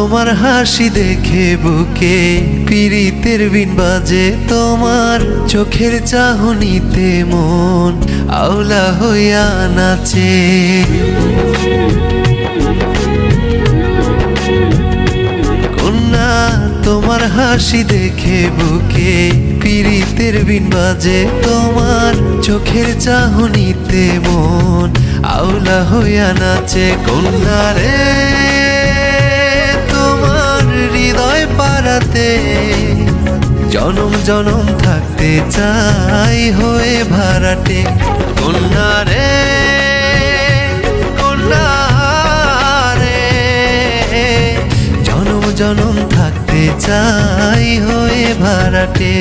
তোমার হাসি দেখে বুকে পীড়িতের বিন বাজে, তোমার চোখের চাহনিতে মন আওলা হইয়া নাচে। কন্যা তোমার হাসি দেখে বুকে পীড়িতের বিন বাজে, তোমার চোখের চাহনিতে মন আওলা হইয়া নাচে। কন্যা রে হৃদয় পারাতে জনম জনম থাকতে চাই হয়ে ভাড়াটে। কন্যা রে কন্যা রে জনম জনম থাকতে চাই হয়ে ভাড়াটে।